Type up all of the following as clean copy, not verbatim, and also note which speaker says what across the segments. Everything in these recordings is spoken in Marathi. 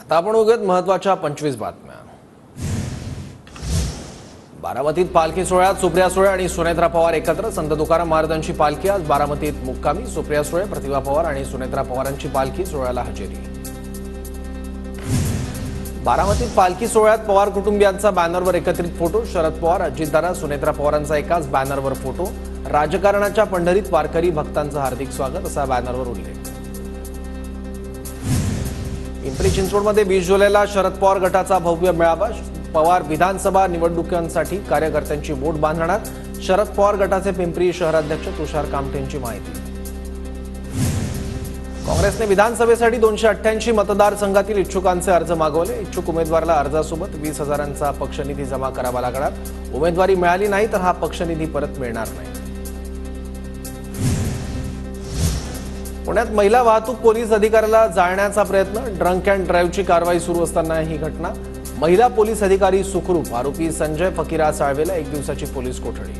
Speaker 1: आता आपण बघूयात महत्त्वाच्या 25 बातम्या। बारामतीत पालखी सोहळ्यात सुप्रिया सुळे आणि सुनेत्रा पवार एकत्र। संत तुकाराम महाराजांची पालखी आज बारामतीत मुक्कामी। सुप्रिया सुळे, प्रतिभा पवार आणि सुनेत्रा पवारांची पालखी सोहळ्याला हजेरी। बारामतीत पालखी सोहळ्यात पवार कुटुंबियांचा बॅनरवर एकत्रित फोटो। शरद पवार, अजितदादा, सुनेत्रा पवारांचा एकाच बॅनरवर फोटो। राजकारणाच्या पंढरीत वारकरी भक्तांचं हार्दिक स्वागत असा बॅनरवर उल्लेख। पिंपरी चिंचवडमध्ये 20 जुलैला शरद पवार गटाचा भव्य मेळावा। पवार विधानसभा निवडणुकांसाठी कार्यकर्त्यांची बोट बांधणार। शरद पवार गटाचे पिंपरी शहराध्यक्ष तुषार कामठेंची माहिती। काँग्रेसने विधानसभेसाठी 288 मतदारसंघातील इच्छुकांचे अर्ज मागवले। इच्छुक उमेदवाराला अर्जासोबत 20,000चा पक्षनिधी जमा करावा लागणार। उमेदवारी मिळाली नाही तर हा पक्षनिधी परत मिळणार नाही। पुण्यात महिला वाहतूक पोलीस अधिकाऱ्याला जाळण्याचा प्रयत्न। ड्रंक अँड ड्राईव्हची कारवाई सुरू असताना ही घटना। महिला पोलीस अधिकारी सुखरूप। आरोपी संजय फकीरा साळवेला 1 दिवसाची पोलीस कोठडी।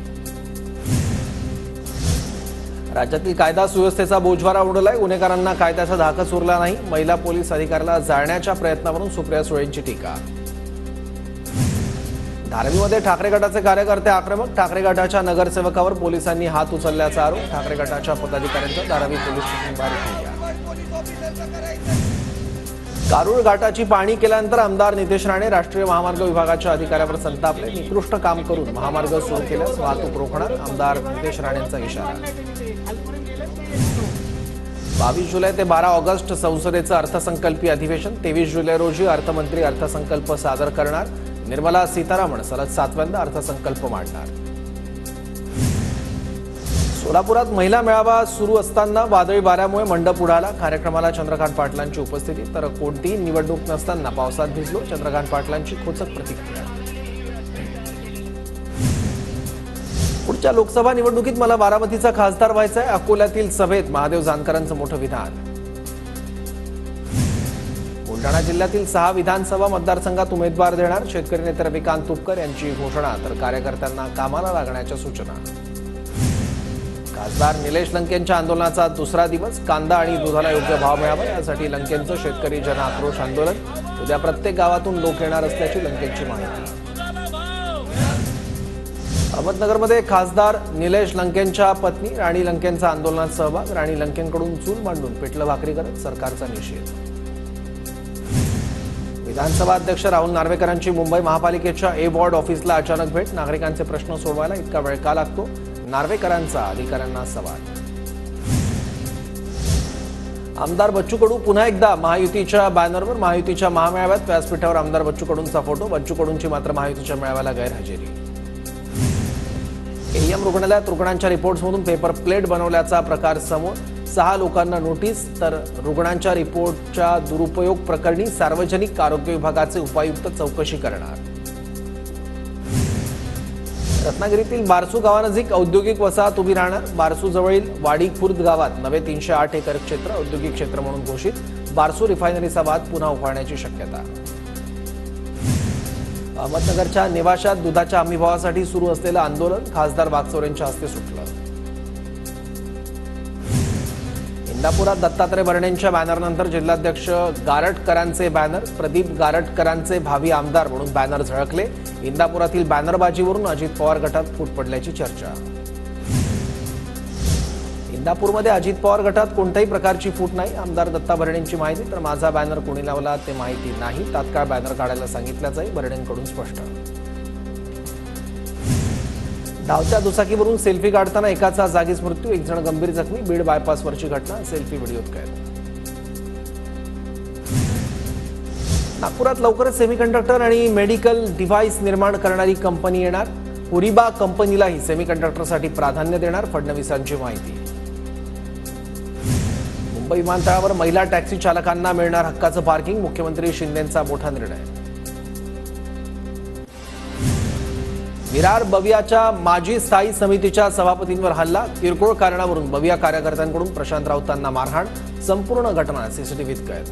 Speaker 1: राज्यातील कायदा सुव्यवस्थेचा बोजवारा उडलाय। गुन्हेगारांना कायद्याचा धाकच उरला नाही। महिला पोलीस अधिकाऱ्याला जाळण्याच्या प्रयत्नावरून सुप्रिया सुळेंची टीका। धारावीमध्ये ठाकरे गटाचे कार्यकर्ते आक्रमक। ठाकरे गटाच्या नगरसेवकावर पोलिसांनी हात उचलल्याचा आरोप। ठाकरे गटाच्या पदाधिकाऱ्यांचा धारावी पोलीस स्टेशन बाहेर कारूळ घाटाची पाहणी केल्यानंतर आमदार नितेश राणे राष्ट्रीय महामार्ग विभागाच्या अधिकाऱ्यावर संतापले। निकृष्ट काम करून महामार्ग सुरू केल्यास वाहतूक रोखणार। आमदार नितेश राणेंचा इशारा। 22 जुलै ते 12 ऑगस्ट संसदेचं अर्थसंकल्पीय अधिवेशन। 23 जुलै रोजी अर्थमंत्री अर्थसंकल्प सादर करणार। निर्मला सीतारामन सलग 7व्यांदा अर्थसंकल्प मांडणार। सोलापुरात महिला मेळावा सुरू असताना वादळी वाऱ्यामुळे मंडप उडाला। कार्यक्रमाला चंद्रकांत पाटलांची उपस्थिती, तर कोणतीही निवडणूक नसताना पावसात भिजलो। चंद्रकांत पाटलांची खोचक प्रतिक्रिया। पुढच्या लोकसभा निवडणुकीत मला बारामतीचा खासदार व्हायचा आहे। अकोल्यातील सभेत महादेव जानकरांचं मोठं विधान। बुलढाणा जिल्ह्यातील 6 विधानसभा मतदारसंघात उमेदवार देणार। शेतकरी नेते रविकांत तुपकर यांची घोषणा, तर कार्यकर्त्यांना कामाला लागण्याच्या सूचना। खासदार निलेश लंकेंच्या आंदोलनाचा दुसरा दिवस। कांदा आणि दुधाला योग्य भाव मिळावा यासाठी लंकेंचं शेतकरी जन आक्रोश आंदोलन। उद्या प्रत्येक गावातून लोक येणार असल्याची लंकेंची माहिती। अहमदनगरमध्ये खासदार निलेश लंकेंच्या पत्नी राणी लंकेंचा आंदोलनात सहभाग। राणी लंकेंकडून चूल मांडून पिठलं भाकरी करत सरकारचा निषेध। विधानसभा अध्यक्ष राहुल नार्वेकरांची मुंबई महापालिकेच्या ए वॉर्ड ऑफिसला अचानक भेट। नागरिकांचे प्रश्न सोडवायला इतका वेळ का लागतो? नार्वेकरांचा अधिकाऱ्यांना सवाल। आमदार बच्चू कडू पुन्हा एकदा महायुतीच्या बॅनरवर। महायुतीच्या महामेळाव्यात व्यासपीठावर आमदार बच्चू कडूंचा फोटो। बच्चू कडूंची मात्र महायुतीच्या मेळाव्याला गैरहजेरी। एम रुग्णालयात रुग्णांच्या रिपोर्ट्समधून पेपर प्लेट बनवल्याचा प्रकार समोर। 6 लोकांना नोटीस, तर रुग्णांच्या रिपोर्टच्या दुरुपयोग प्रकरणी सार्वजनिक आरोग्य विभागाचे उपायुक्त चौकशी करणार। रत्नागिरीतील बारसू गावानजीक औद्योगिक वसाहत उभी राहणार। बारसू जवळील वाडी खुर्द गावात नवे 308 एकर क्षेत्र औद्योगिक क्षेत्र म्हणून घोषित। बारसू रिफायनरीचा वाद पुन्हा उफाळण्याची शक्यता। अहमदनगरच्या निवाशात दुधाच्या हमीभावासाठी सुरू असलेलं आंदोलन खासदार वागचौरेंच्या हस्ते सुटलं। इंदापुरात दत्तात्रय भरणेंच्या बॅनरनंतर जिल्हाध्यक्ष गारटकरांचे बॅनर। प्रदीप गारटकरांचे भावी आमदार म्हणून बॅनर झळकले। इंदापुरातील बॅनरबाजीवरून अजित पवार गटात फूट पडल्याची चर्चा। इंदापूरमध्ये अजित पवार गटात कोणत्याही प्रकारची फूट नाही। आमदार दत्ता भरणेंची माहिती, तर माझा बॅनर कोणी लावला ते माहिती नाही। तात्काळ बॅनर काढायला सांगितल्याचंही भरणेंकडून स्पष्ट। धावत्या दुचाकीवरून सेल्फी काढताना एकाचा जागीच मृत्यू। 1 जण गंभीर जखमी। बीड बायपासवरची घटना सेल्फी व्हिडिओत कैद। नागपुरात लवकरच सेमीकंडक्टर आणि मेडिकल डिव्हाइस निर्माण करणारी कंपनी येणार। हुरिबा कंपनीलाही सेमीकंडक्टरसाठी प्राधान्य देणार। फडणवीसांची माहिती। मुंबई विमानतळावर महिला टॅक्सी चालकांना मिळणार हक्काचं पार्किंग। मुख्यमंत्री शिंदेंचा मोठा निर्णय। विरार बवियाच्या माजी स्थायी समितीच्या सभापतींवर हल्ला। किरकोळ कारणावरून बविया कार्यकर्त्यांकडून प्रशांत राऊतांना मारहाण। संपूर्ण घटना सीसीटीव्हीत कैद।